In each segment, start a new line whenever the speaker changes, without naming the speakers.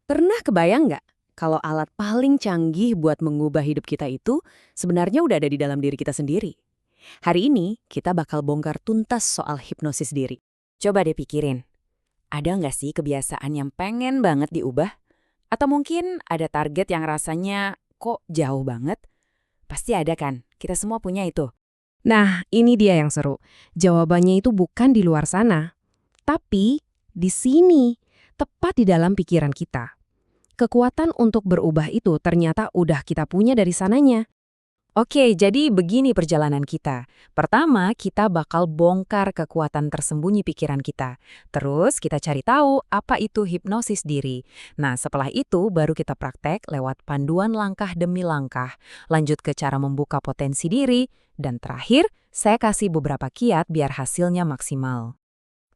Pernah kebayang nggak kalau alat paling canggih buat mengubah hidup kita itu sebenarnya udah ada di dalam diri kita sendiri? Hari ini kita bakal bongkar tuntas soal hipnosis diri. Coba deh pikirin, ada nggak sih kebiasaan yang pengen banget diubah? Atau mungkin ada target yang rasanya kok jauh banget? Pasti ada kan, kita semua punya itu.
Nah, ini dia yang seru. Jawabannya itu bukan di luar sana, tapi di sini, tepat di dalam pikiran kita. Kekuatan untuk berubah itu ternyata udah kita punya dari sananya.
Oke, jadi begini perjalanan kita. Pertama, kita bakal bongkar kekuatan tersembunyi pikiran kita. Terus kita cari tahu apa itu hipnosis diri. Nah, setelah itu baru kita praktek lewat panduan langkah demi langkah. Lanjut ke cara membuka potensi diri. Dan terakhir, saya kasih beberapa kiat biar hasilnya maksimal.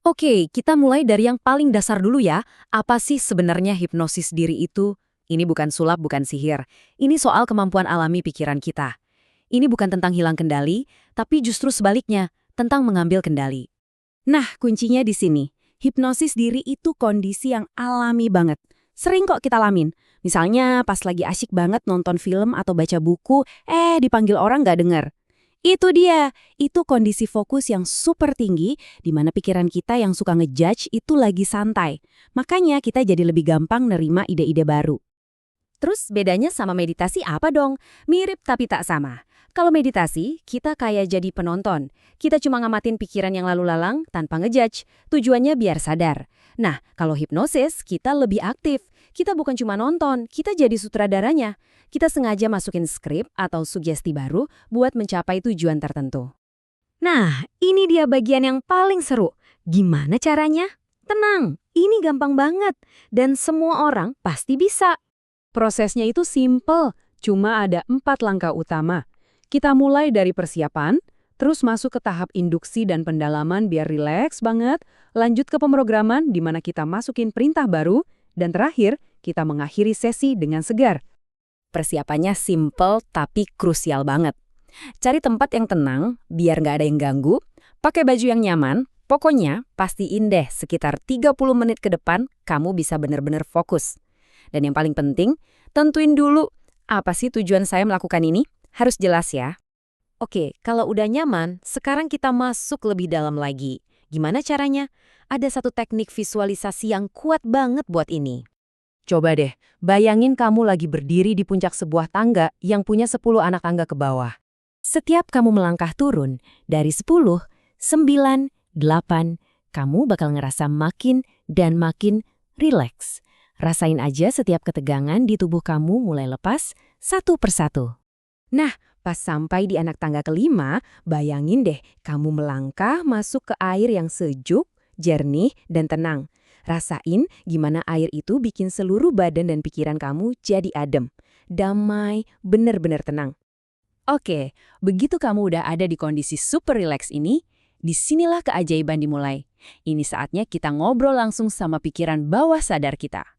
Oke, kita mulai dari yang paling dasar dulu ya. Apa sih sebenarnya hipnosis diri itu? Ini bukan sulap, bukan sihir. Ini soal kemampuan alami pikiran kita. Ini bukan tentang hilang kendali, tapi justru sebaliknya, tentang mengambil kendali. Nah, kuncinya di sini. Hipnosis diri itu kondisi yang alami banget. Sering kok kita alamin. Misalnya pas lagi asyik banget nonton film atau baca buku, dipanggil orang nggak denger. Itu dia, itu kondisi fokus yang super tinggi, di mana pikiran kita yang suka ngejudge itu lagi santai. Makanya kita jadi lebih gampang nerima ide-ide baru. Terus bedanya sama meditasi apa dong? Mirip tapi tak sama. Kalau meditasi, kita kayak jadi penonton. Kita cuma ngamatin pikiran yang lalu lalang tanpa ngejudge. Tujuannya biar sadar. Nah, kalau hipnosis, kita lebih aktif. Kita bukan cuma nonton, kita jadi sutradaranya. Kita sengaja masukin skrip atau sugesti baru buat mencapai tujuan tertentu. Nah, ini dia bagian yang paling seru. Gimana caranya? Tenang, ini gampang banget. Dan semua orang pasti bisa.
Prosesnya itu simple, cuma ada 4 langkah utama. Kita mulai dari persiapan, terus masuk ke tahap induksi dan pendalaman biar rileks banget, lanjut ke pemrograman di mana kita masukin perintah baru, dan terakhir, kita mengakhiri sesi dengan segar.
Persiapannya simple tapi krusial banget. Cari tempat yang tenang, biar nggak ada yang ganggu, pakai baju yang nyaman, pokoknya pastiin deh sekitar 30 menit ke depan kamu bisa bener-bener fokus. Dan yang paling penting, tentuin dulu apa sih tujuan saya melakukan ini? Harus jelas ya. Oke, kalau udah nyaman, sekarang kita masuk lebih dalam lagi. Gimana caranya? Ada satu teknik visualisasi yang kuat banget buat ini.
Coba deh, bayangin kamu lagi berdiri di puncak sebuah tangga yang punya 10 anak tangga ke bawah.
Setiap kamu melangkah turun, dari 10, 9, 8, kamu bakal ngerasa makin dan makin rileks. Rasain aja setiap ketegangan di tubuh kamu mulai lepas satu persatu. Nah, pas sampai di anak tangga kelima, bayangin deh kamu melangkah masuk ke air yang sejuk, jernih, dan tenang. Rasain gimana air itu bikin seluruh badan dan pikiran kamu jadi adem, damai, bener-bener tenang. Oke, begitu kamu udah ada di kondisi super rileks ini, disinilah keajaiban dimulai. Ini saatnya kita ngobrol langsung sama pikiran bawah sadar kita.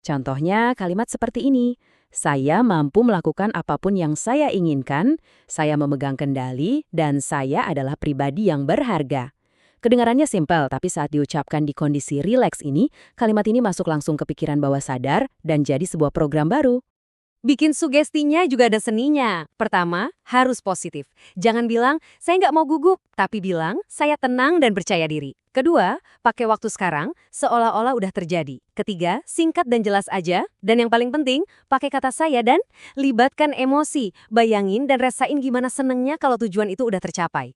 Contohnya kalimat seperti ini, saya mampu melakukan apapun yang saya inginkan, saya memegang kendali, dan saya adalah pribadi yang berharga. Kedengarannya simpel, tapi saat diucapkan di kondisi rileks ini, kalimat ini masuk langsung ke pikiran bawah sadar dan jadi sebuah program baru. Bikin sugestinya juga ada seninya. Pertama, harus positif. Jangan bilang, saya nggak mau gugup, tapi bilang, saya tenang dan percaya diri. Kedua, pakai waktu sekarang, seolah-olah udah terjadi. Ketiga, singkat dan jelas aja. Dan yang paling penting, pakai kata saya dan libatkan emosi. Bayangin dan rasain gimana senengnya kalau tujuan itu udah tercapai.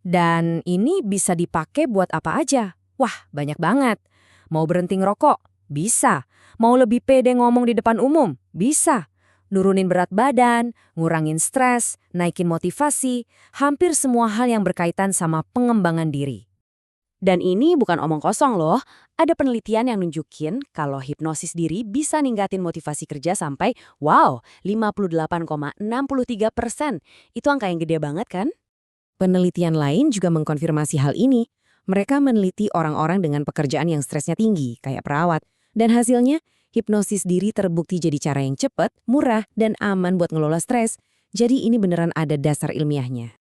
Dan ini bisa dipakai buat apa aja. Wah, banyak banget. Mau berhenti ngerokok? Bisa. Mau lebih pede ngomong di depan umum? Bisa. Nurunin berat badan, ngurangin stres, naikin motivasi, hampir semua hal yang berkaitan sama pengembangan diri. Dan ini bukan omong kosong loh, ada penelitian yang nunjukin kalau hipnosis diri bisa ningkatin motivasi kerja sampai, 58,63%. Itu angka yang gede banget kan? Penelitian lain juga mengkonfirmasi hal ini. Mereka meneliti orang-orang dengan pekerjaan yang stresnya tinggi, kayak perawat. Dan hasilnya, hipnosis diri terbukti jadi cara yang cepat, murah, dan aman buat ngelola stres. Jadi ini beneran ada dasar ilmiahnya.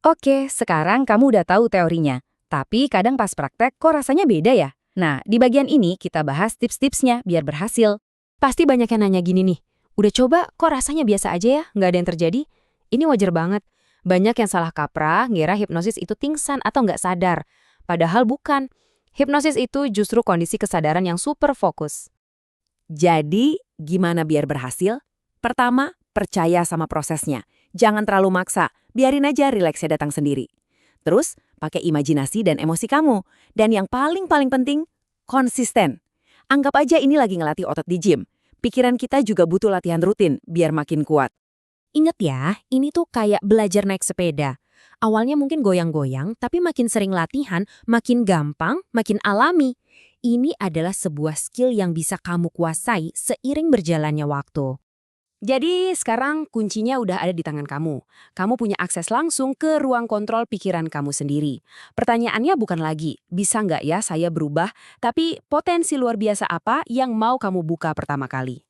Oke, sekarang kamu udah tahu teorinya. Tapi kadang pas praktek kok rasanya beda ya? Nah, di bagian ini kita bahas tips-tipsnya biar berhasil. Pasti banyak yang nanya gini nih, udah coba kok rasanya biasa aja ya, nggak ada yang terjadi? Ini wajar banget. Banyak yang salah kaprah, ngira hipnosis itu pingsan atau nggak sadar. Padahal bukan. Hipnosis itu justru kondisi kesadaran yang super fokus. Jadi, gimana biar berhasil? Pertama, percaya sama prosesnya. Jangan terlalu maksa, biarin aja rileksnya datang sendiri. Terus, pakai imajinasi dan emosi kamu. Dan yang paling penting, konsisten. Anggap aja ini lagi ngelatih otot di gym. Pikiran kita juga butuh latihan rutin biar makin kuat. Ingat ya, ini tuh kayak belajar naik sepeda. Awalnya mungkin goyang-goyang, tapi makin sering latihan, makin gampang, makin alami. Ini adalah sebuah skill yang bisa kamu kuasai seiring berjalannya waktu. Jadi sekarang kuncinya udah ada di tangan kamu. Kamu punya akses langsung ke ruang kontrol pikiran kamu sendiri. Pertanyaannya bukan lagi, bisa nggak ya saya berubah, tapi potensi luar biasa apa yang mau kamu buka pertama kali.